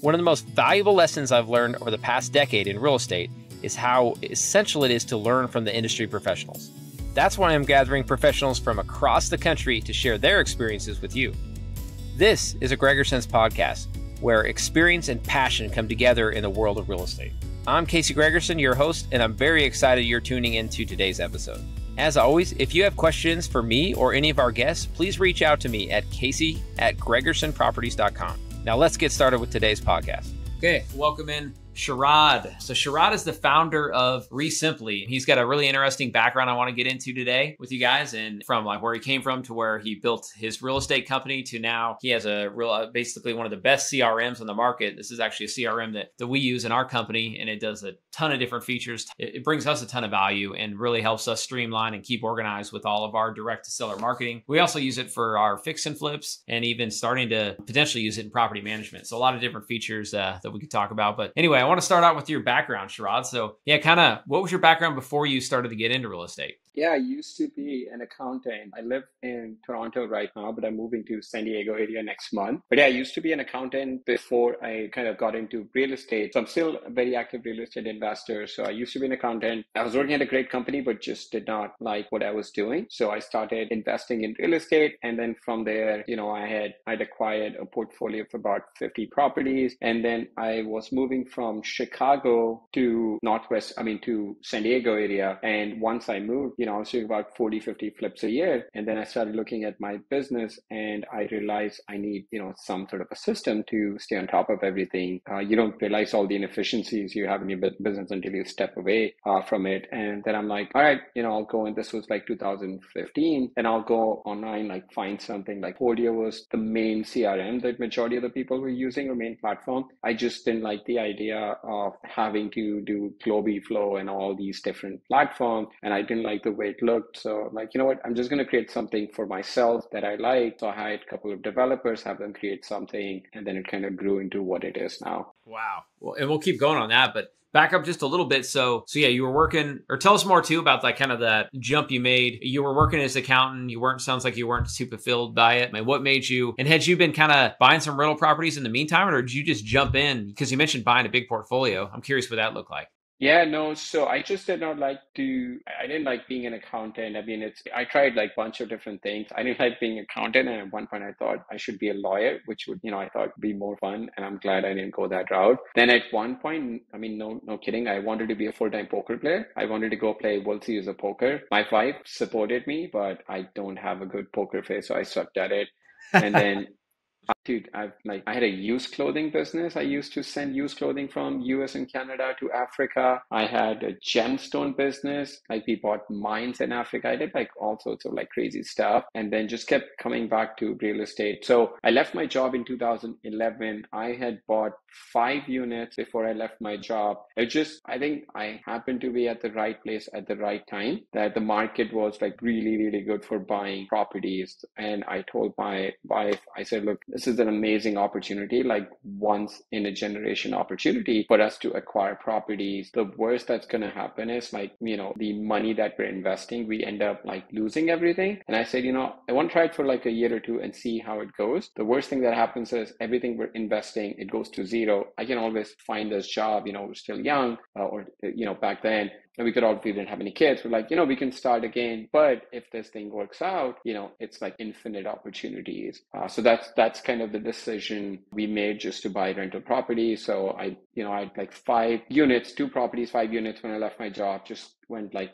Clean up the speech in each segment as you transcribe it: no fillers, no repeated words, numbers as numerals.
One of the most valuable lessons I've learned over the past decade in real estate is how essential it is to learn from the industry professionals. That's why I'm gathering professionals from across the country to share their experiences with you. This is a Gregerson's podcast, where experience and passion come together in the world of real estate. I'm Casey Gregerson, your host, and I'm very excited you're tuning into today's episode. As always, if you have questions for me or any of our guests, please reach out to me at casey@gregersonproperties.com. Now let's get started with today's podcast. Okay, welcome in Sharad. So Sharad is the founder of Simply. He's got a really interesting background I want to get into today with you guys, and from like where he came from to where he built his real estate company to now he has a real, basically one of the best CRMs on the market. This is actually a CRM that we use in our company, and it does a ton of different features. It brings us a ton of value and really helps us streamline and keep organized with all of our direct to seller marketing. We also use it for our fix and flips and even starting to potentially use it in property management. So a lot of different features that we could talk about. But anyway, I want to start out with your background, Sharad. So yeah, kind of what was your background before you started to get into real estate? Yeah, I used to be an accountant. I live in Toronto right now, but I'm moving to San Diego area next month. But yeah, I used to be an accountant before I kind of got into real estate. So I'm still a very active real estate investor. So I used to be an accountant. I was working at a great company, but just did not like what I was doing. So I started investing in real estate. And then from there, I'd acquired a portfolio of about 50 properties. And then I was moving from Chicago to to San Diego area. And once I moved, I was doing about 40, 50 flips a year. And then I started looking at my business and I realized I need, some sort of a system to stay on top of everything. You don't realize all the inefficiencies you have in your business until you step away from it. And then I'm like, all right, I'll go. And this was like 2015. And I'll go online, like find something like Podio was the main CRM that majority of the people were using, or main platform. I just didn't like the idea of having to do Globiflow and all these different platforms. And I didn't like the way it looked. So like, you know what, I'm just going to create something for myself that I like. So I hired a couple of developers, have them create something, and then it kind of grew into what it is now. Wow. Well, and we'll keep going on that, but back up just a little bit. So yeah, you were working, or tell us more too about that kind of that jump you made. You were working as an accountant. Sounds like you weren't too fulfilled by it. I mean, what made you, and had you been kind of buying some rental properties in the meantime, or did you just jump in? Because you mentioned buying a big portfolio. I'm curious what that looked like. Yeah, no, so I just did not I didn't like being an accountant. I mean, I tried like a bunch of different things. I didn't like being an accountant. And at one point I thought I should be a lawyer, which would, I thought would be more fun. And I'm glad I didn't go that route. Then at one point, I mean, no kidding. I wanted to be a full-time poker player. I wanted to go play World Series of Poker. My wife supported me, but I don't have a good poker face. So I sucked at it. And then dude, I had a used clothing business. I used to send used clothing from US and Canada to Africa. I had a gemstone business. Like we bought mines in Africa. I did like all sorts of like crazy stuff, and then just kept coming back to real estate. So I left my job in 2011. I had bought 5 units before I left my job. I think I happened to be at the right place at the right time, that the market was like really, really good for buying properties. And I told my wife, I said, look, this is an amazing opportunity, like once in a generation opportunity for us to acquire properties. The worst that's going to happen is like, the money that we're investing, we end up like losing everything. And I said, I want to try it for like a year or two and see how it goes. The worst thing that happens is everything we're investing, it goes to zero. I can always find this job, we're still young, back then. And we didn't have any kids. We're like, we can start again. But if this thing works out, it's like infinite opportunities. So that's kind of the decision we made, just to buy rental property. So I had like 5 units, 2 properties, 5 units when I left my job. Just went like,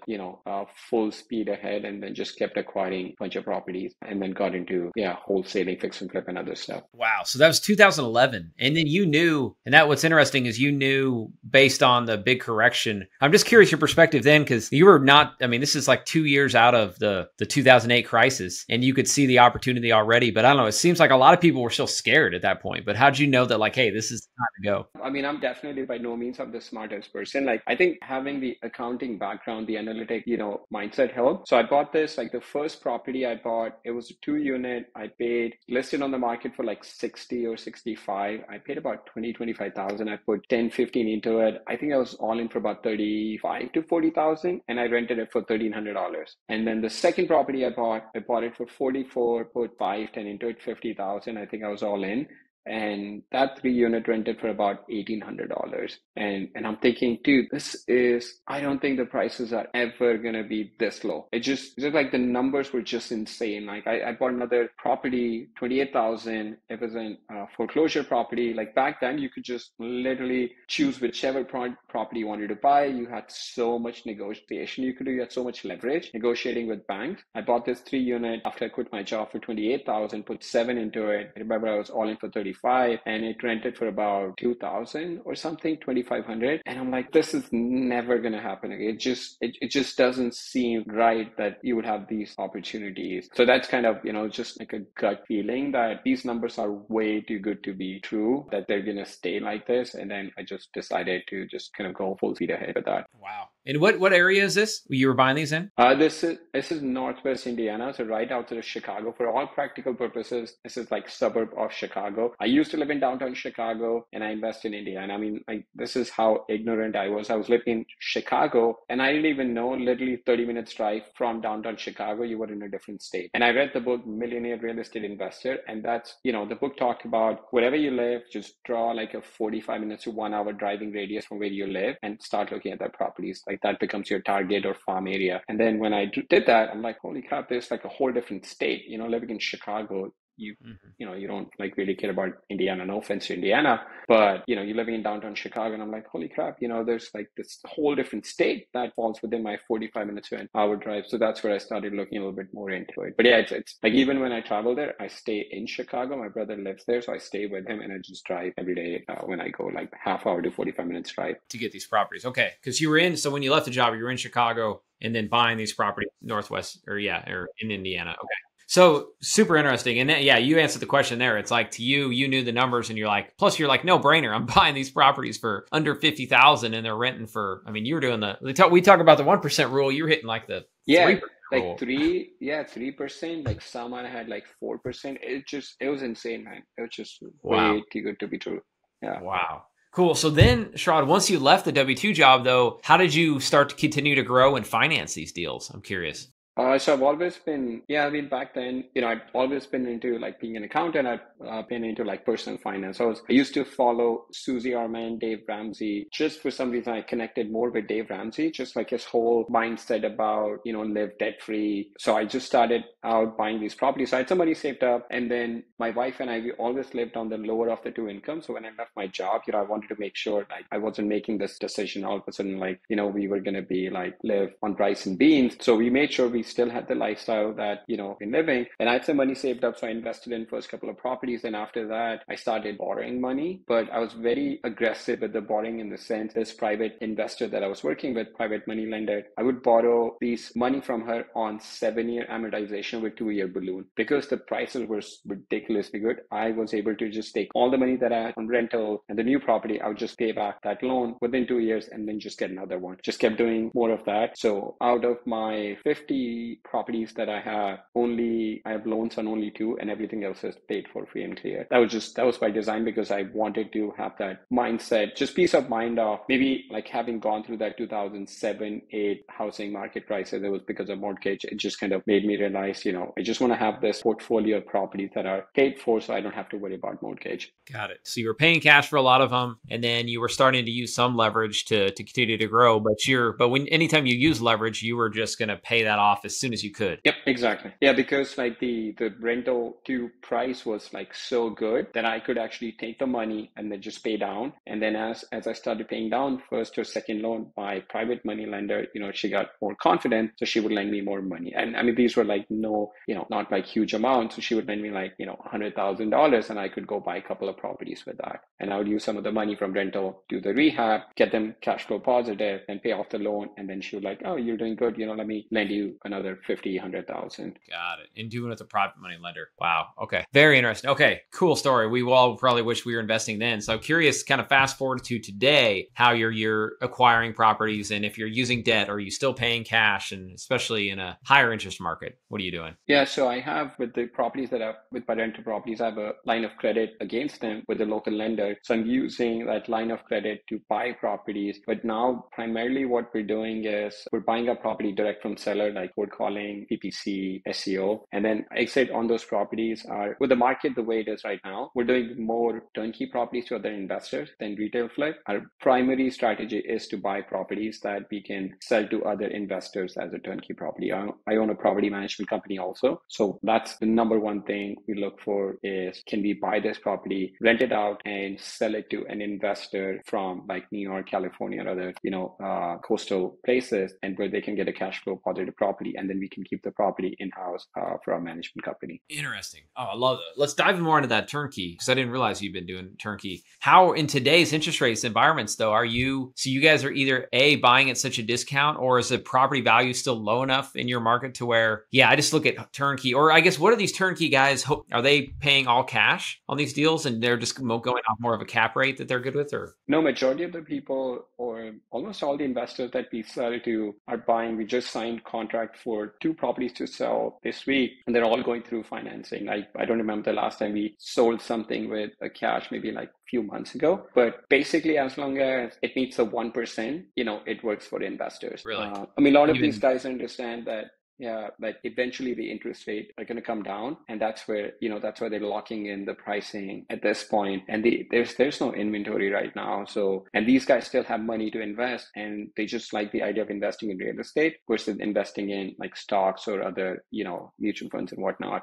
full speed ahead, and then just kept acquiring a bunch of properties, and then got into, wholesaling, fix and flip and other stuff. Wow. So that was 2011. And then you knew, and what's interesting is you knew based on the big correction. I'm just curious your perspective then, because you were not, this is like 2 years out of the 2008 crisis, and you could see the opportunity already. But I don't know, it seems like a lot of people were still scared at that point. But how'd you know that like, hey, this is the time to go? I'm definitely by no means I'm the smartest person. Like I think having the accounting background, the analytic, mindset helped. So I bought this, like the first property I bought, it was a 2-unit. I paid, listed on the market for like 60 or 65. I paid about 20,000-25,000. I put 10-15 into it. I think I was all in for about 35 to 40,000, and I rented it for $1,300. And then the second property I bought it for 44, put 5-10 into it, 50,000. I think I was all in. and that 3 unit rented for about $1,800. And I'm thinking, dude, I don't think the prices are ever gonna be this low. It's just like the numbers were just insane. Like I bought another property, 28,000. It was a foreclosure property. Like back then, you could just literally choose whichever property you wanted to buy. You had so much negotiation you could do. You had so much leverage negotiating with banks. I bought this 3 unit after I quit my job for 28,000, put 7 into it. I remember I was all in for 35, and it rented for about 2,000 or something, 2,500. And I'm like, this is never gonna happen again. It just doesn't seem right that you would have these opportunities. So that's kind of, just like a gut feeling that these numbers are way too good to be true, that they're gonna stay like this. And then I just decided to just kind of go full speed ahead with that. Wow. And what area is this you were buying these in? This is Northwest Indiana, so right outside of Chicago. For all practical purposes, this is like suburb of Chicago. I used to live in downtown Chicago, and I invest in Indiana. I mean, like, this is how ignorant I was. I was living in Chicago, and I didn't even know, literally 30 minutes drive from downtown Chicago, you were in a different state. And I read the book Millionaire Real Estate Investor, and that's, the book talked about wherever you live, just draw like a 45 minutes to 1 hour driving radius from where you live and start looking at that properties. Like that becomes your target or farm area. And then when I did that, I'm like, holy crap, there's like a whole different state. Living in Chicago, you don't like really care about Indiana. No offense to Indiana, but you're living in downtown Chicago, and I'm like, holy crap, there's like this whole different state that falls within my 45 minutes to an hour drive. So that's where I started looking a little bit more into it. But yeah, it's like, even when I travel there, I stay in Chicago. My brother lives there, so I stay with him, and I just drive every day when I go, like half hour to 45 minutes drive to get these properties. Okay, because so when you left the job, you were in Chicago and then buying these properties Northwest or in Indiana. Okay. So super interesting. And then, yeah, you answered the question there. It's like, to you knew the numbers, and you're like, no brainer. I'm buying these properties for under 50,000 and they're renting for, I mean, you were doing we talk about the 1% rule. You're hitting like the 3% like 3%. Like some I had like 4%. It was insane, man. It was just way too good to be true. Yeah. Wow. Cool. So then, Sharad, once you left the W-2 job, though, how did you start to continue to grow and finance these deals? I'm curious. So I've always been, back then, I've always been into like being an accountant. I've been into like personal finance. I used to follow Susie Orman, Dave Ramsey. Just for some reason, I connected more with Dave Ramsey, just like his whole mindset about, live debt free. So I just started out buying these properties. So I had some money saved up, and then my wife and we always lived on the lower of the two incomes. So when I left my job, I wanted to make sure like I wasn't making this decision all of a sudden, like, we were going to be like live on rice and beans. So we made sure we still had the lifestyle that, in living. And I had some money saved up, so I invested in first couple of properties. And after that, I started borrowing money, but I was very aggressive with the borrowing, in the sense, this private investor that I was working with, private money lender, I would borrow these money from her on 7-year amortization with 2-year balloon. Because the prices were ridiculously good, I was able to just take all the money that I had on rental and the new property. I would just pay back that loan within 2 years and then just get another one. Just kept doing more of that. So out of my 50 properties that I have loans on only 2, and everything else is paid for free and clear. That was by design, because I wanted to have that mindset, just peace of mind of maybe like having gone through that 2007-8 housing market crisis. It was because of mortgage. It just kind of made me realize, I just want to have this portfolio of properties that are paid for, so I don't have to worry about mortgage. Got it. So you were paying cash for a lot of them, and then you were starting to use some leverage to continue to grow. But anytime you use leverage, you were just going to pay that off as soon as you could. Yep, exactly. Yeah, because like the rental to price was like so good that I could actually take the money and then just pay down. And then as I started paying down first or second loan, my private money lender, she got more confident, so she would lend me more money. And I mean, these were like not like huge amounts. So she would lend me like, $100,000, and I could go buy a couple of properties with that. And I would use some of the money from rental to the rehab, get them cash flow positive, and pay off the loan. And then she would like, oh, you're doing good. Let me lend you another 50, 100,000. Got it. And doing it with a private money lender. Wow. Okay. Very interesting. Okay. Cool story. We all probably wish we were investing then. So curious, kind of fast forward to today, how you're acquiring properties, and if you're using debt, or are you still paying cash, and especially in a higher interest market, what are you doing? Yeah. So I have, with the properties with my rental properties, I have a line of credit against them with the local lender. So I'm using that line of credit to buy properties. But now primarily what we're doing is we're buying a property direct from seller, like cold calling, PPC, SEO, and then exit on those properties are, with the market the way it is right now, we're doing more turnkey properties to other investors than retail flip. Our primary strategy is to buy properties that we can sell to other investors as a turnkey property. I own a property management company also. So that's the number one thing we look for is, can we buy this property, rent it out, and sell it to an investor from like New York, California, or other, coastal places, and where they can get a cash flow positive property, and then we can keep the property in-house for our management company. Interesting. Oh, I love it. Let's dive more into that turnkey, because I didn't realize you've been doing turnkey. How in today's interest rates environments though, so you guys are either A, buying at such a discount, or is the property value still low enough in your market to where, I just look at turnkey, or I guess, what are these turnkey guys, are they paying all cash on these deals and they're just going off more of a cap rate that they're good with? Or no, majority of the people, or almost all the investors that we sell to, are buying. We just signed contract for 2 properties to sell this week, and they're all going through financing. I don't remember the last time we sold something with a cash, maybe like a few months ago. But basically, as long as it meets the 1%, it works for investors. Really? A lot of these guys understand that, but eventually the interest rate are going to come down, and that's where they're locking in the pricing at this point. And there's no inventory right now. So, and these guys still have money to invest, and they just like the idea of investing in real estate versus investing in like stocks or other mutual funds and whatnot.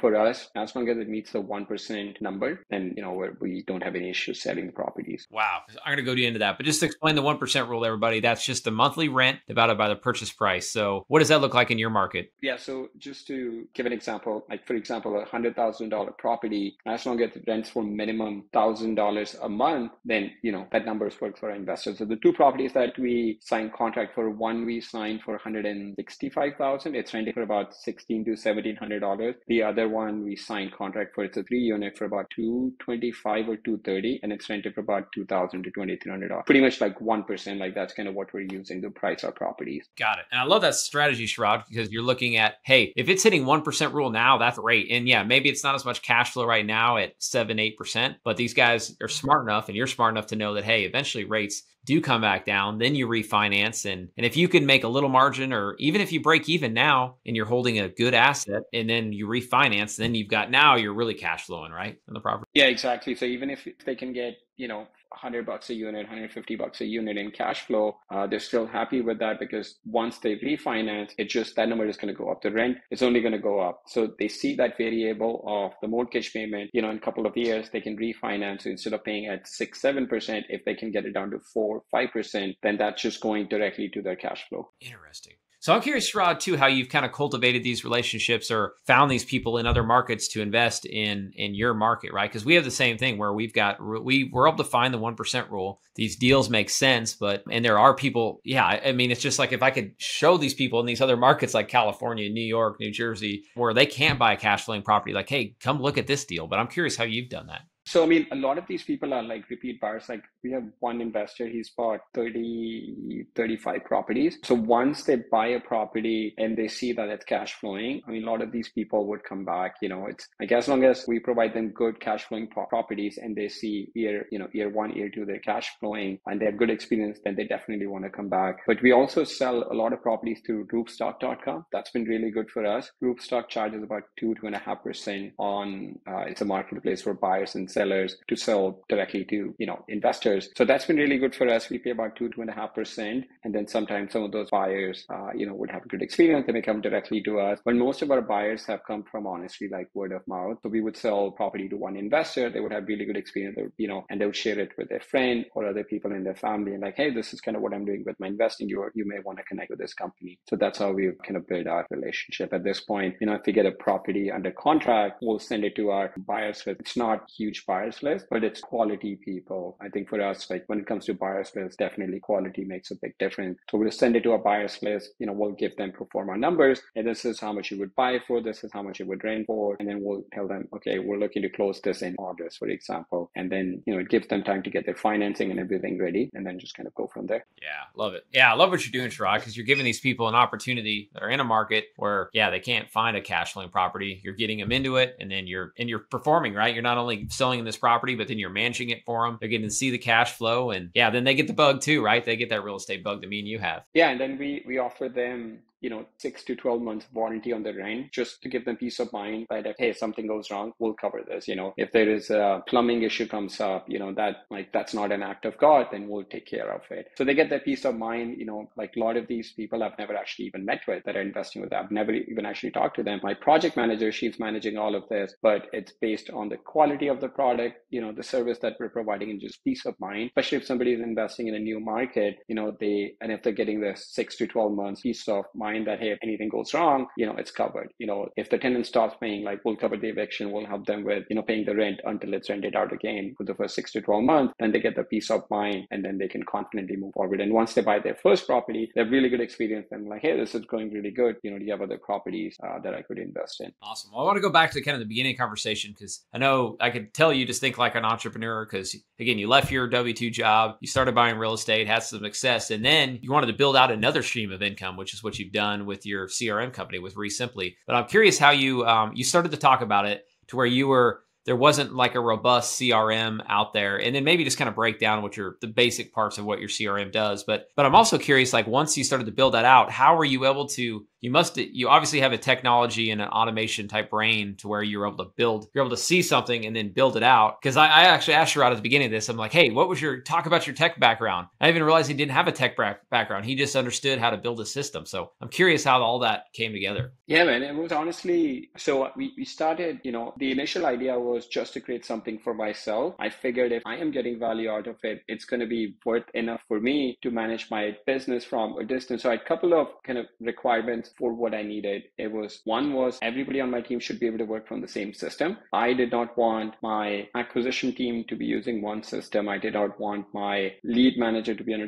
For us, as long as it meets the 1% number, then we don't have any issues selling the properties. Wow, I'm going to go into that, but just to explain the 1% rule, everybody, that's just the monthly rent divided by the purchase price. So, what does that look like in your market? Yeah, so just to give an example, like for example, a $100,000 property, as long as it rents for minimum $1,000 a month, then that numbers work for our investors. So the 2 properties that we signed contract for, one we signed for $165,000. It's renting for about $1,600 to $1,700. The other one we signed contract for, it's a 3-unit for about $225 or $230, and it's rented for about $2,000 to $2,300. Pretty much like 1%. Like that's kind of what we're using to price our properties. Got it. And I love that strategy, Sharad, because you're looking at, hey, if it's hitting 1% rule now, that's great. And maybe it's not as much cash flow right now at 7-8%, but these guys are smart enough, and you're smart enough to know that, hey, eventually rates do come back down, then you refinance. And if you can make a little margin, or even if you break even now and you're holding a good asset and then you refinance, then you're really cash flowing, right, on the property. Yeah, exactly. So even if they can get, $100 a unit, $150 a unit in cash flow, they're still happy with that, because once they refinance, that number is going to go up. The rent is only going to go up. So they see that variable of the mortgage payment, in a couple of years, they can refinance. So instead of paying at 6-7%, if they can get it down to 4-5%, then that's just going directly to their cash flow. Interesting. So I'm curious, Sharad, too, how you've kind of cultivated these relationships or found these people in other markets to invest in your market, right? Because we have the same thing where we're able to find the 1% rule. These deals make sense, and there are people, it's just like, if I could show these people in these other markets like California, New York, New Jersey, where they can't buy a cash flowing property, like, hey, come look at this deal. But I'm curious how you've done that. So, a lot of these people are like repeat buyers. Like we have one investor, he's bought 35 properties. So once they buy a property and they see that it's cash flowing, a lot of these people would come back. It's like, as long as we provide them good cash flowing properties and they see year 1, year 2, they're cash flowing and they have good experience, then they definitely want to come back. But we also sell a lot of properties through roofstock.com. That's been really good for us. Roofstock charges about 2.5% on, it's a marketplace for buyers and sellers to sell directly to investors. So that's been really good for us. We pay about 2.5%, and then sometimes some of those buyers would have a good experience. They may come directly to us, but most of our buyers have come from honestly like word of mouth. So we would sell property to one investor, they would have really good experience, and they would share it with their friend or other people in their family, and like, hey, this is kind of what I'm doing with my investing. You may want to connect with this company. So that's how we kind of build our relationship. At this point, if we get a property under contract, we'll send it to our buyers list. It's not huge buyers list, but it's quality people. I think for us, like when it comes to buyers list, definitely quality makes a big difference. So we'll send it to a buyers list, we'll give them pro forma numbers, and this is how much you would buy for, this is how much you would rent for, and then we'll tell them, okay, we're looking to close this in August, for example. And then, it gives them time to get their financing and everything ready, and then just kind of go from there. Yeah, love it. Yeah, I love what you're doing, Sharad, because you're giving these people an opportunity that are in a market where, they can't find a cash flowing property. You're getting them into it, and then you're performing, right? You're not only selling this property, but then you're managing it for them. They're getting to see the cash flow, and then they get the bug too, right? They get that real estate bug that me and you have. Yeah, and then we offer them 6 to 12 months warranty on the rent, just to give them peace of mind that if, hey, something goes wrong, we'll cover this. If there is a plumbing issue comes up, that's not an act of God, then we'll take care of it. So they get that peace of mind. Like a lot of these people I've never actually even met with that are investing with that. I've never even actually talked to them. My project manager, she's managing all of this, but it's based on the quality of the product, the service that we're providing, and just peace of mind, especially if somebody is investing in a new market, if they're getting the 6 to 12 months peace of mind that, hey, if anything goes wrong, it's covered. If the tenant stops paying, like, we'll cover the eviction, we'll help them with, paying the rent until it's rented out again for the first 6 to 12 months. Then they get the peace of mind, and then they can confidently move forward. And once they buy their first property, they have really good experience. And like, hey, this is going really good. Do you have other properties that I could invest in? Awesome. Well, I want to go back to kind of the beginning conversation, because I know I could tell you just think like an entrepreneur, because again, you left your W-2 job, you started buying real estate, had some success, and then you wanted to build out another stream of income, which is what you've done with your CRM company with Resimply. But I'm curious how you started to talk about it to where there wasn't like a robust CRM out there, and then maybe just kind of break down the basic parts of what your CRM does. But I'm also curious, like, once you started to build that out, how were you able to, you obviously have a technology and an automation type brain to where you're able to see something and then build it out. Because I actually asked Sharad at the beginning of this, I'm like, hey, talk about your tech background. I didn't even realize he didn't have a tech background. He just understood how to build a system. So I'm curious how all that came together. Yeah, man, it was honestly, so we started, the initial idea was just to create something for myself. I figured if I am getting value out of it, it's going to be worth enough for me to manage my business from a distance. So I had a couple of kind of requirements for what I needed. One was everybody on my team should be able to work from the same system. I did not want my acquisition team to be using one system. I did not want my lead manager to be on a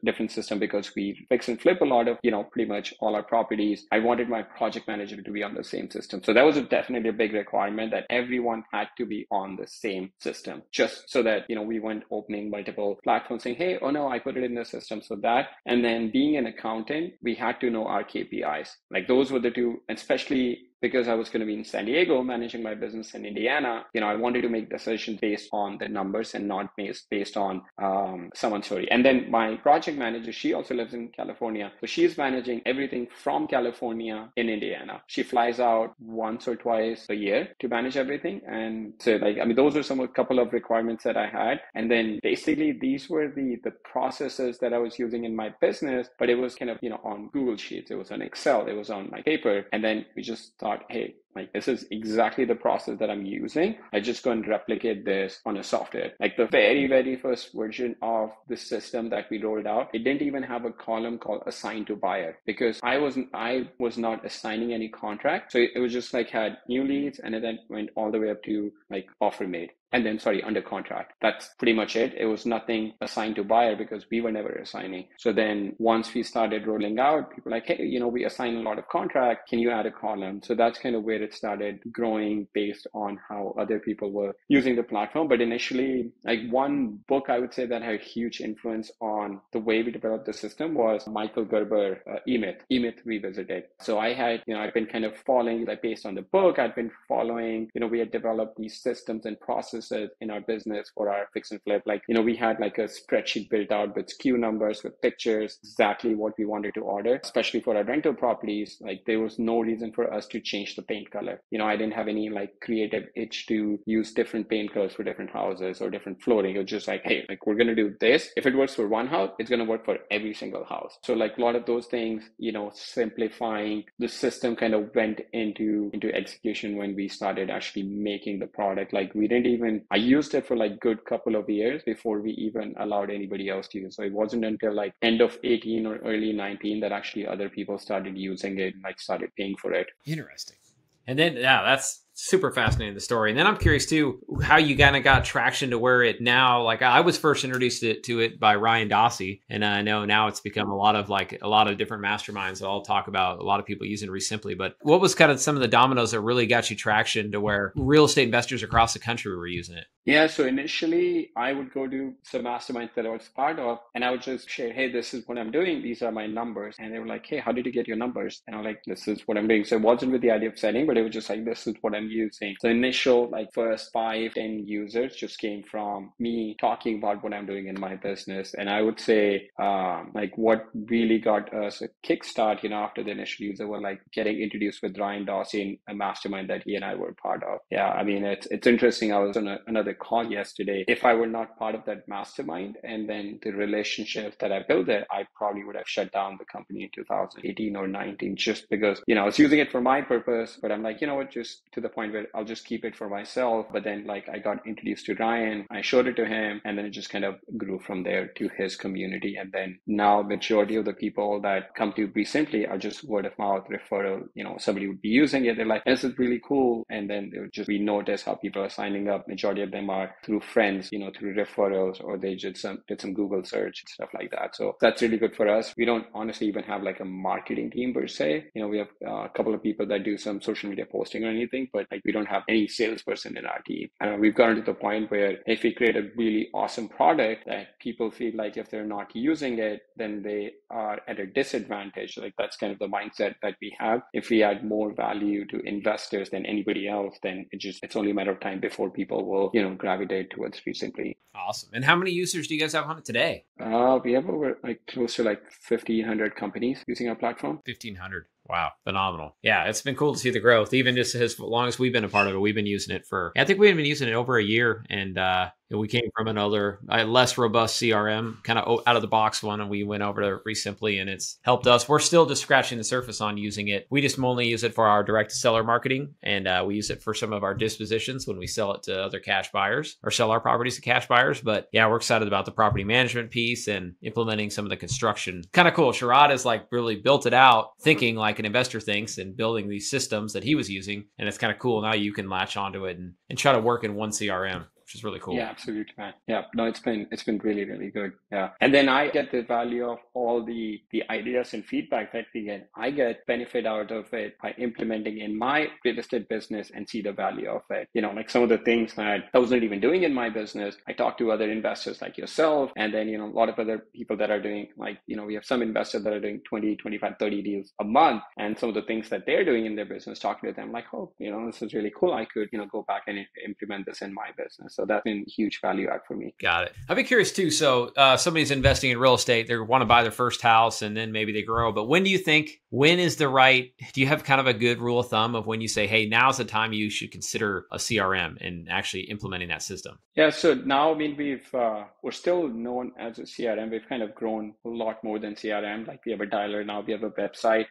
different system, because we fix and flip a lot of, pretty much all our properties. I wanted my project manager to be on the same system. So that was definitely a big requirement, that everyone had to be on the same system, just so that, we weren't opening multiple platforms saying, hey, oh no, I put it in the system. So that, and then being an accountant, we had to know our KPIs. Like, those were the two, especially because I was going to be in San Diego managing my business in Indiana. I wanted to make decisions based on the numbers and not based on someone's story. And then my project manager, she also lives in California. So she's managing everything from California in Indiana. She flies out once or twice a year to manage everything. And so those are a couple of requirements that I had. And then basically these were the processes that I was using in my business, but it was kind of, on Google Sheets, it was on Excel, it was on my paper. And then we just thought, hey, this is exactly the process that I'm using. I just go and replicate this on a software. Like, the very, very first version of the system that we rolled out, it didn't even have a column called assign to buyer, because I was not assigning any contract. So it was just had new leads, and it then went all the way up to offer made. And then, under contract. That's pretty much it. It was nothing assigned to buyer, because we were never assigning. So then once we started rolling out, people were like, hey, we assign a lot of contract. Can you add a column? So that's kind of where it started growing based on how other people were using the platform. But initially, one book I would say that had a huge influence on the way we developed the system was Michael Gerber, E-Myth Revisited. So I had, I've been kind of following, based on the book, I'd been following, we had developed these systems and processes in our business for our fix and flip. We had a spreadsheet built out with SKU numbers, with pictures, exactly what we wanted to order, especially for our rental properties. There was no reason for us to change the paint color. I didn't have any creative itch to use different paint colors for different houses or different flooring. It was just hey, we're going to do this. If it works for one house, it's going to work for every single house. So a lot of those things, simplifying the system kind of went into execution when we started actually making the product. I used it for good couple of years before we even allowed anybody else to use. So it wasn't until end of 18 or early 19 that actually other people started using it and started paying for it. Interesting. And then, yeah, that's super fascinating, the story. And then I'm curious too, how you kind of got traction to where it now, I was first introduced to it by Ryan Dossie. And I know now it's become a lot of different masterminds that I'll talk about, a lot of people using Resimply. But what was kind of some of the dominoes that really got you traction to where real estate investors across the country were using it? Yeah, so initially I would go to some masterminds that I was part of and I would just share, hey, this is what I'm doing. These are my numbers. And they were like, hey, how did you get your numbers? And I'm like, this is what I'm doing. So it wasn't with the idea of selling, but it was just like, this is what I'm using. So initial like first 5, 10 users just came from me talking about what I'm doing in my business. And I would say like what really got us a kickstart, after the initial user were like getting introduced with Ryan Dawson in a mastermind that he and I were part of. Yeah, I mean, it's interesting. I was on another call yesterday. If I were not part of that mastermind and then the relationship that I built there, I probably would have shut down the company in 2018 or 19 just because, I was using it for my purpose, but I'm like, you know what, just to the point where I'll just keep it for myself. But then like I got introduced to Ryan, I showed it to him, and then it just kind of grew from there to his community. And then now majority of the people that come to Be Simply are just word of mouth referral. Somebody would be using it. They're like, this is really cool. And then they would just, we notice how people are signing up. Majority of them are through friends, through referrals, or they did some Google search and stuff like that. So that's really good for us. We don't honestly even have like a marketing team per se. We have a couple of people that do some social media posting or anything, but like we don't have any salesperson in our team. And we've gotten to the point where if we create a really awesome product that people feel like if they're not using it, then they are at a disadvantage. Like that's kind of the mindset that we have. If we add more value to investors than anybody else, then it's only a matter of time before people will, gravitate towards Be Simply. Awesome. And how many users do you guys have on it today? We have over like close to like 1,500 companies using our platform. 1,500. Wow. Phenomenal. Yeah. It's been cool to see the growth. Even just as long as we've been a part of it, we've been using it I think we've been using it over a year. And we came from another less robust CRM, kind of out of the box one, and we went over to Resimply, and it's helped us. We're still just scratching the surface on using it. We just only use it for our direct seller marketing, and we use it for some of our dispositions when we sell it to other cash buyers or sell our properties to cash buyers. But yeah, we're excited about the property management piece and implementing some of the construction. Kind of cool. Sharad has like really built it out, thinking like an investor thinks, and building these systems that he was using. And it's kind of cool. Now you can latch onto it and try to work in one CRM. Which is really cool. Yeah, absolutely, man. Yeah, no, it's been really, really good. Yeah. And then I get the value of all the ideas and feedback that we get. I get benefit out of it by implementing in my real estate business and see the value of it. Like some of the things that I wasn't even doing in my business, I talk to other investors like yourself, and then, a lot of other people that are doing like, we have some investors that are doing 20, 25, 30 deals a month. And some of the things that they're doing in their business, talking to them like, oh, this is really cool. I could, go back and implement this in my business. So that's been huge value add for me. Got it. I'd be curious too. So somebody's investing in real estate. They want to buy their first house and then maybe they grow. But when is the right, do you have kind of a good rule of thumb of when you say, hey, now's the time you should consider a CRM and actually implementing that system? Yeah. So now, I mean, we're still known as a CRM. We've kind of grown a lot more than CRM. Like we have a dialer now, we have a website.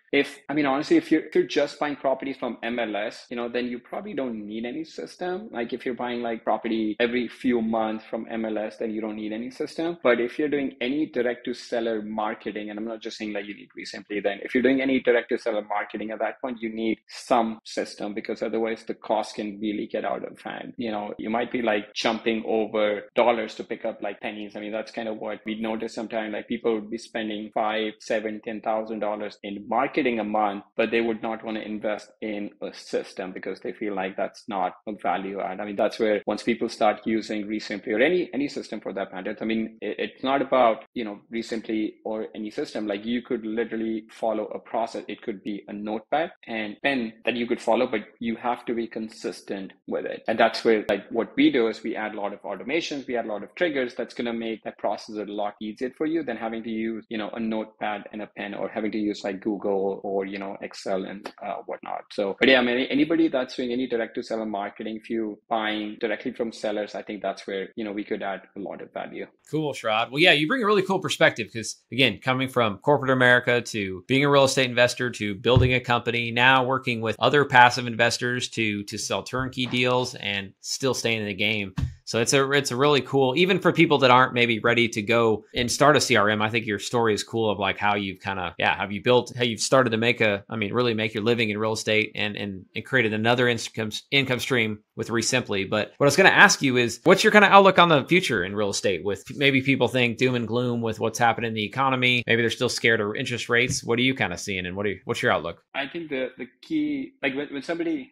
Honestly, if you're just buying properties from MLS, then you probably don't need any system. Like if you're buying like property every few months from MLS, then you don't need any system. But if you're doing any direct to seller marketing, and I'm not just saying like you need Resimply, then if you're doing any direct to seller marketing at that point, you need some system, because otherwise the cost can really get out of hand. You might be like jumping over dollars to pick up like pennies. I mean, that's kind of what we notice sometimes. Like people would be spending $5, $7, $10,000 in marketing a month, but they would not want to invest in a system because they feel like that's not a value add. I mean, that's where once people start using Resimply or any system for that matter, I mean, it's not about, Resimply or any system. Like you could literally follow a process. It could be a notepad and pen that you could follow, but you have to be consistent with it. And that's where like what we do is we add a lot of automations, we add a lot of triggers that's going to make that process a lot easier for you than having to use, a notepad and a pen, or having to use like Google or, Excel and whatnot. So, but yeah, I mean, anybody that's doing any direct to seller marketing, if you buying directly from sellers, I think that's where, we could add a lot of value. Cool, Sharad. Well, yeah, you bring a really cool perspective because, again, coming from corporate America to being a real estate investor to building a company, now working with other passive investors to sell turnkey deals and still staying in the game. So it's a really cool, even for people that aren't maybe ready to go and start a CRM. I think your story is cool of like how you've how you've started to really make your living in real estate and created another income stream with Resimply. But what I was going to ask you is, what's your kind of outlook on the future in real estate? With maybe people think doom and gloom with what's happening in the economy. Maybe they're still scared of interest rates. What are you kind of seeing, and what's your outlook? I think the key, like when somebody,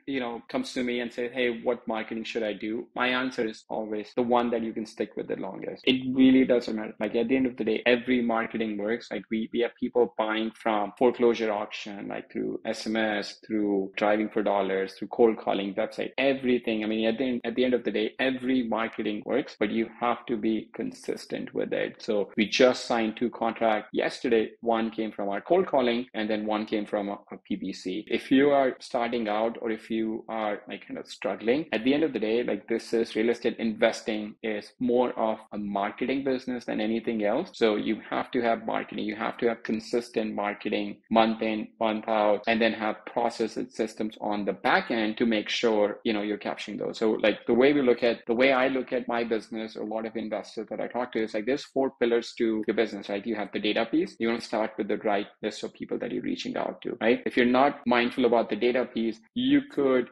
comes to me and says, hey, what marketing should I do? My answer is always the one that you can stick with the longest. It really doesn't matter. Like at the end of the day, every marketing works. Like we have people buying from foreclosure auction, like through SMS, through driving for dollars, through cold calling, website, everything. I mean, at the end of the day, every marketing works, but you have to be consistent with it. So we just signed 2 contracts yesterday. One came from our cold calling, and then one came from a PPC. If you are starting out, or if you are like kind of struggling, at the end of the day, like this is real estate investing is more of a marketing business than anything else. So you have to have marketing, you have to have consistent marketing month in, month out, and then have process and systems on the back end to make sure, you're capturing those. So like the way I look at my business, a lot of investors that I talk to is like there's 4 pillars to your business, right? You have the data piece. You want to start with the right list of people that you're reaching out to, right? If you're not mindful about the data piece, you could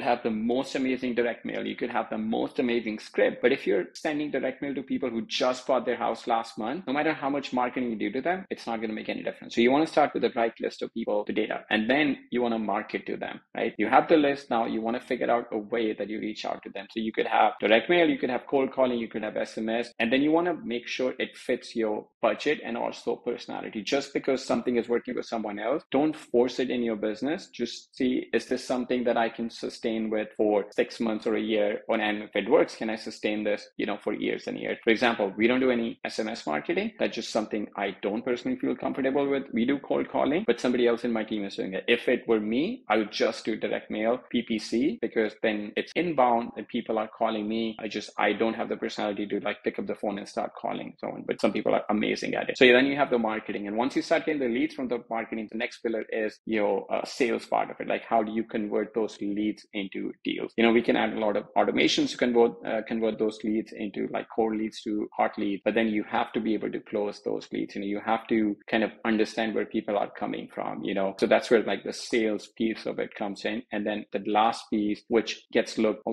have the most amazing direct mail, you could have the most amazing script, but if you're sending direct mail to people who just bought their house last month, no matter how much marketing you do to them, it's not going to make any difference. So you want to start with the right list of people, the data, and then you want to market to them, right? You have the list now, you want to figure out a way that you reach out to them. So you could have direct mail, you could have cold calling, you could have SMS, and then you want to make sure it fits your budget and also personality. Just because something is working with someone else, don't force it in your business. Just see, is this something that I can sustain with for 6 months or a year? And if it works, can I sustain this, for years and years? For example, we don't do any SMS marketing. That's just something I don't personally feel comfortable with. We do cold calling, but somebody else in my team is doing it. If it were me, I would just do direct mail, PPC, because then it's inbound and people are calling me. I don't have the personality to like pick up the phone and start calling someone, but some people are amazing at it. So then you have the marketing. And once you start getting the leads from the marketing, the next pillar is your sales part of it. Like how do you convert those leads into deals? We can add a lot of automations to convert those leads into like cold leads to hot leads, but then you have to be able to close those leads. You have to kind of understand where people are coming from, so that's where like the sales piece of it comes in. And then the last piece, which gets overlooked a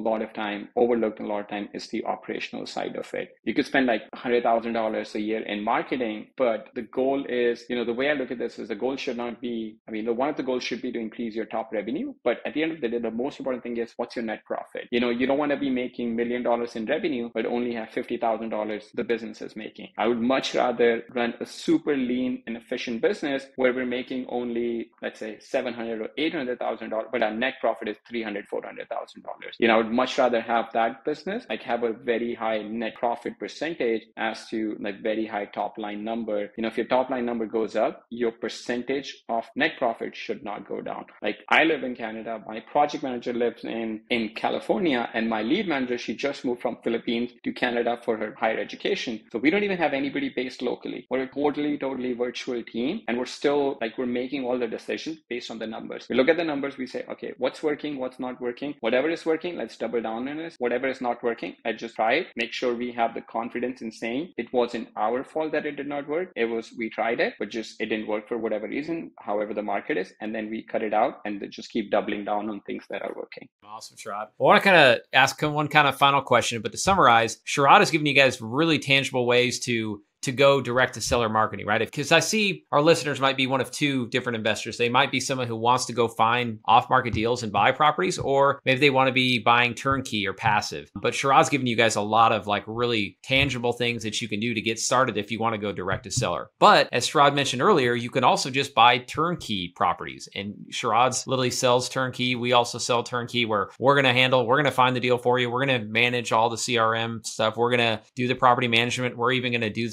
lot of time, is the operational side of it. You could spend like $100,000 a year in marketing, but the goal is, the way I look at this is the goal should not be, one of the goals should be to increase your top revenue. But at the end of the day, the most important thing is what's your net profit? You don't want to be making $1 million in revenue, but only have $50,000 the business is making. I would much rather run a super lean and efficient business where we're making only, let's say, $700,000 or $800,000, but our net profit is $300,000, $400,000. I would much rather have that business, like have a very high net profit percentage as to like very high top line number. If your top line number goes up, your percentage of net profit should not go down. Like I live in Canada, my project manager lives in California, and my lead manager, she just moved from Philippines to Canada for her higher education. So we don't even have anybody based locally. We're a totally virtual team, and we're making all the decisions based on the numbers. We look at the numbers, we say, okay, what's working, what's not working? Whatever is working, let's double down on it. Whatever is not working, let's just try it. Make sure we have the confidence in saying it wasn't our fault that it did not work. We tried it, but just it didn't work for whatever reason, however the market is, and then we cut it out and just keep doubling down on things that are working. Awesome, Sharad. Well, I want to kind of ask one kind of final question, but to summarize, Sharad has given you guys really tangible ways to go direct to seller marketing, right? Because I see our listeners might be one of 2 different investors. They might be someone who wants to go find off-market deals and buy properties, or maybe they want to be buying turnkey or passive. But Sharad's given you guys a lot of like really tangible things that you can do to get started if you want to go direct to seller. But as Sharad mentioned earlier, you can also just buy turnkey properties. And Sharad's literally sells turnkey. We also sell turnkey, where we're going to find the deal for you. We're going to manage all the CRM stuff. We're going to do the property management. We're even going to do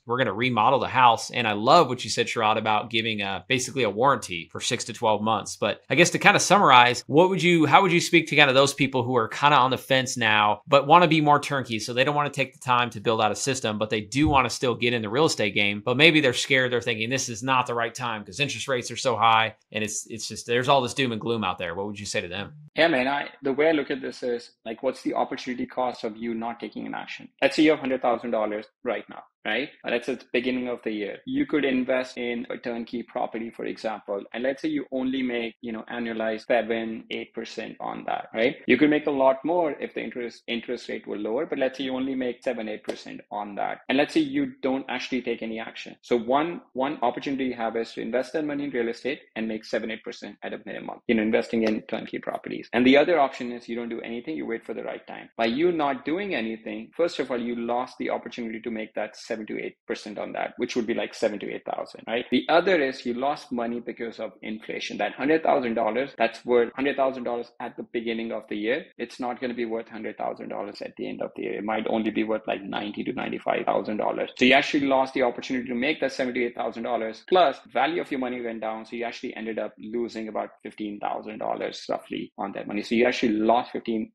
we're going to remodel the house. And I love what you said, Sharad, about giving basically a warranty for 6 to 12 months. But I guess to kind of summarize, how would you speak to kind of those people who are kind of on the fence now, but want to be more turnkey? So they don't want to take the time to build out a system, but they do want to still get in the real estate game, but maybe they're scared. They're thinking this is not the right time because interest rates are so high. And it's just, there's all this doom and gloom out there. What would you say to them? Yeah, man. The way I look at this is like, what's the opportunity cost of you not taking an action? Let's say you have $100,000 right now, right? Let's say it's beginning of the year. You could invest in a turnkey property, for example, and let's say you only make, annualized 7-8% on that, right? You could make a lot more if the interest rate were lower, but let's say you only make 7-8% on that, and let's say you don't actually take any action. So one opportunity you have is to invest that money in real estate and make 7-8% at a minimum, investing in turnkey properties. And the other option is you don't do anything, you wait for the right time. By you not doing anything, first of all, you lost the opportunity to make that 7-8% on that, which would be like 7,000 to 8,000, right? The other is you lost money because of inflation. That $100,000 that's worth $100,000 at the beginning of the year, it's not going to be worth $100,000 at the end of the year. It might only be worth like $90,000 to $95,000. So you actually lost the opportunity to make that $78,000, plus value of your money went down. So you actually ended up losing about $15,000 roughly on that money. So you actually lost 15%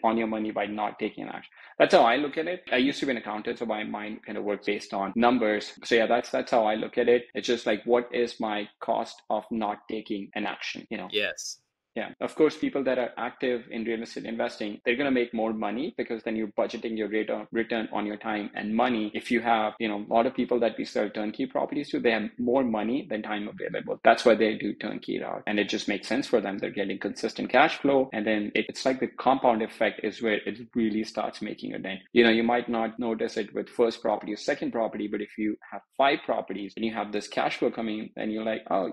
on your money by not taking an action. That's how I look at it. I used to be an accountant, so my mind kind of works based on numbers. So yeah, that's how I look at it. It's just like, what is my cost of not taking an action? Yes. Yeah, of course, people that are active in real estate investing, they're going to make more money because then you're budgeting your rate of return on your time and money. If you have, a lot of people that we sell turnkey properties to, they have more money than time available. That's why they do turnkey route. And it just makes sense for them. They're getting consistent cash flow. And then it's like the compound effect is where it really starts making a dent. You might not notice it with first property or second property, but if you have 5 properties and you have this cash flow coming, then you're like, oh,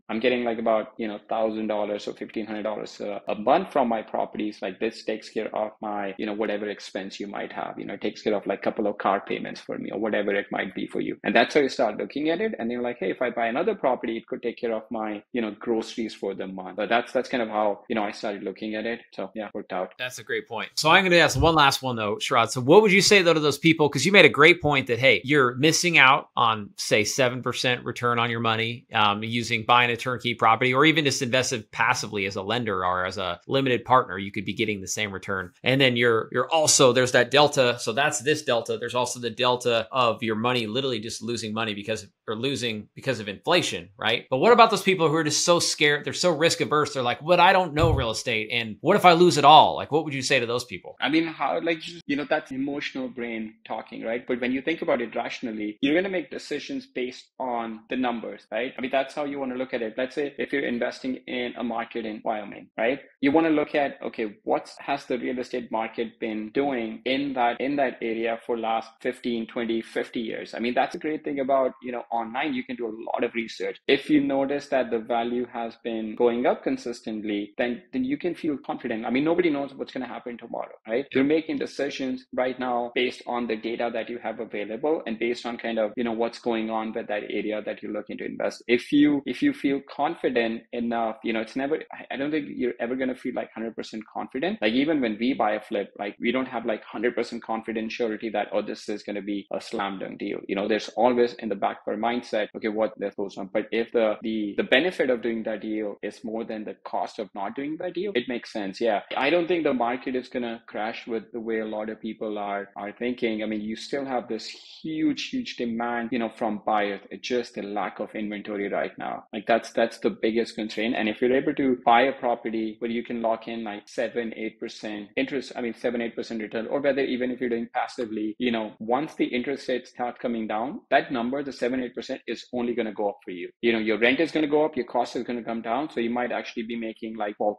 I'm getting like about, $1,000 or $1,500 a month from my properties. Like, this takes care of my, whatever expense you might have, it takes care of like a couple of car payments for me or whatever it might be for you. And that's how you start looking at it. And you're like, hey, if I buy another property, it could take care of my, groceries for the month. But that's kind of how, I started looking at it. So yeah, worked out. That's a great point. So I'm going to ask one last one though, Sharad. So what would you say though to those people? Because you made a great point that, hey, you're missing out on, say, 7% return on your money using buying a turnkey property, or even just invested passively as a lender or as a limited partner. You could be getting the same return. And then you're also, there's that delta. So that's this delta. There's also the delta of your money literally just losing money because of inflation, right? But what about those people who are just so scared? They're so risk averse. They're like, but I don't know real estate. And what if I lose it all? Like, what would you say to those people? I mean, how, like, that's emotional brain talking, right? But when you think about it rationally, you're going to make decisions based on the numbers, right? I mean, that's how you want to look at it. Let's say if you're investing in a market in Wyoming, right? You want to look at, okay, what has the real estate market been doing in that area for last 15, 20, 50 years? I mean, that's a great thing about, online. You can do a lot of research. If you notice that the value has been going up consistently, then you can feel confident. I mean, nobody knows what's going to happen tomorrow, right? You're making decisions right now based on the data that you have available and based on kind of, what's going on with that area that you're looking to invest. If you feel confident enough, it's never, I don't think you're ever going to feel like 100% confident. Like, even when we buy a flip, like, we don't have like 100% confident surety that, oh, this is going to be a slam dunk deal. There's always in the back of our mindset, okay, what that goes on. But if the benefit of doing that deal is more than the cost of not doing that deal, it makes sense. Yeah. I don't think the market is going to crash with the way a lot of people are thinking. I mean, you still have this huge demand, from buyers. It's just the lack of inventory right now. Like, that's the biggest constraint. And if you're able to buy a property where you can lock in like 7-8% interest, 7-8% return, or whether even if you're doing passively, once the interest rates start coming down, that number, the 7-8% is only going to go up for you. Your rent is going to go up, your cost is going to come down. So you might actually be making like 12%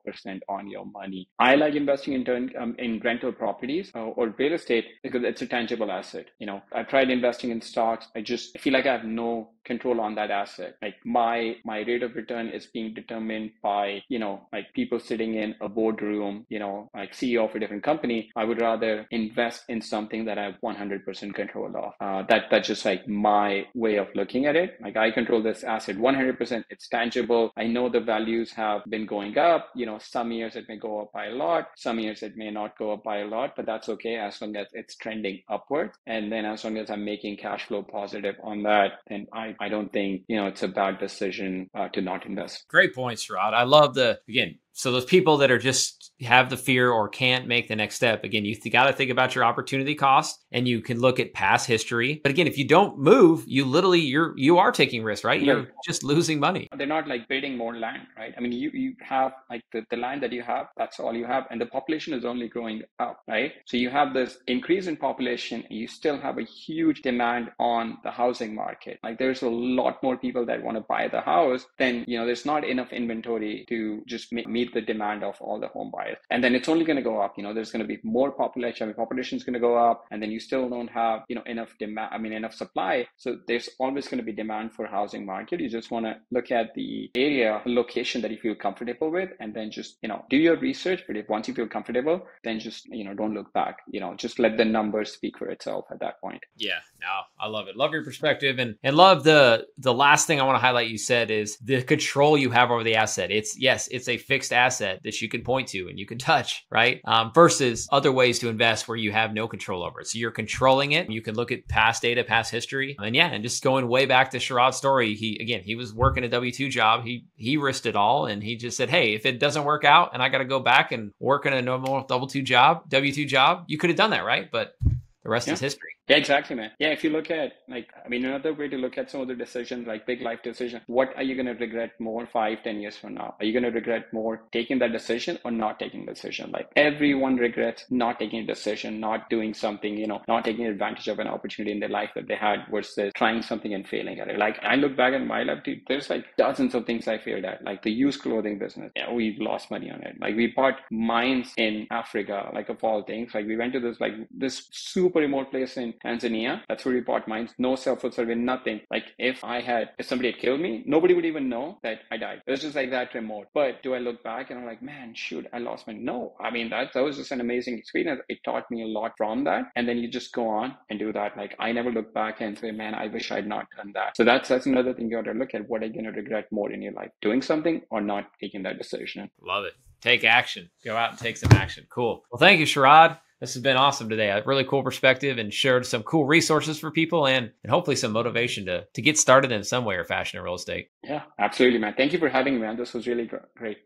on your money. I like investing in rental properties or real estate because it's a tangible asset. I've tried investing in stocks. I feel like I have no control on that asset. Like, my rate of return is being determined by, like, people sitting in a boardroom, like CEO of a different company. I would rather invest in something that I have 100% control of. That's just like my way of looking at it. Like, I control this asset 100%. It's tangible. I know the values have been going up. Some years it may go up by a lot. Some years it may not go up by a lot, but that's okay as long as it's trending upward. And then as long as I'm making cash flow positive on that, then I don't think, it's a bad decision to not invest. Great point, Sharad. I love again, So those people that are just have the fear or can't make the next step, again, you got to think about your opportunity cost, and you can look at past history. But again, if you don't move, you are taking risks, right? You're just losing money. They're not like building more land, right? I mean, you have like the land that you have, that's all you have. And the population is only growing up, right? So you have this increase in population, and you still have a huge demand on the housing market. Like there's a lot more people that want to buy the house, then, there's not enough inventory to just meet the demand of all the home buyers. And then it's only going to go up. There's going to be more population. I mean, population is going to go up, and then you still don't have, enough demand. I mean, enough supply. So there's always going to be demand for housing market. You just want to look at the area, location that you feel comfortable with, and then just, do your research. But if once you feel comfortable, then just, don't look back. Just let the numbers speak for itself at that point. Yeah, no, I love it. Love your perspective, and love the last thing I want to highlight. You said is the control you have over the asset. It's a fixed asset that you can point to and you can touch, right? Versus other ways to invest where you have no control over it. So you're controlling it. You can look at past data, past history, and just going way back to Sharad's story. He was working a W-2 job. He risked it all, and he just said, hey, if it doesn't work out and I got to go back and work in a normal W-2 job, you could have done that, right? But the rest is history. Yeah, exactly, man. Yeah, if you look at another way to look at some of the decisions, like big life decisions, what are you going to regret more 5-10 years from now? Are you going to regret more taking that decision or not taking the decision? Like everyone regrets not taking a decision, not doing something, not taking advantage of an opportunity in their life that they had versus trying something and failing at it. Like I look back at my life, dude, there's like dozens of things I failed at, like the used clothing business. Yeah, we've lost money on it. Like we bought mines in Africa, like of all things. Like we went to this super remote place in Tanzania. That's where we bought mines. No cell phone service, nothing. Like if somebody had killed me, nobody would even know that I died. It was just like that remote. But do I look back and I'm like, man, shoot, I lost money? No. I mean, that was just an amazing experience. It taught me a lot from that. And then you just go on and do that. Like I never look back and say, man, I wish I'd not done that. So that's another thing you got to look at. What are you going to regret more in your life? Doing something or not taking that decision? Love it. Take action. Go out and take some action. Cool. Well, thank you, Sharad. This has been awesome today. A really cool perspective and shared some cool resources for people and hopefully some motivation to get started in some way or fashion in real estate. Yeah, absolutely, man. Thank you for having me, man. This was really great.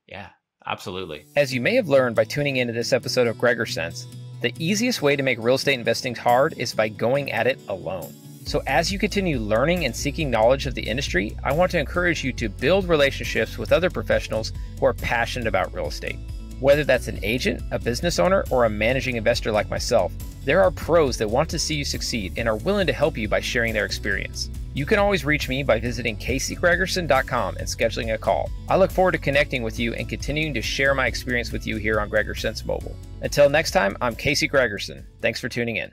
Yeah, absolutely. As you may have learned by tuning into this episode of Gregor Sense, the easiest way to make real estate investing hard is by going at it alone. So as you continue learning and seeking knowledge of the industry, I want to encourage you to build relationships with other professionals who are passionate about real estate. Whether that's an agent, a business owner, or a managing investor like myself, there are pros that want to see you succeed and are willing to help you by sharing their experience. You can always reach me by visiting caseygregerson.com and scheduling a call. I look forward to connecting with you and continuing to share my experience with you here on Gregor Sense Mobile. Until next time, I'm Casey Gregerson. Thanks for tuning in.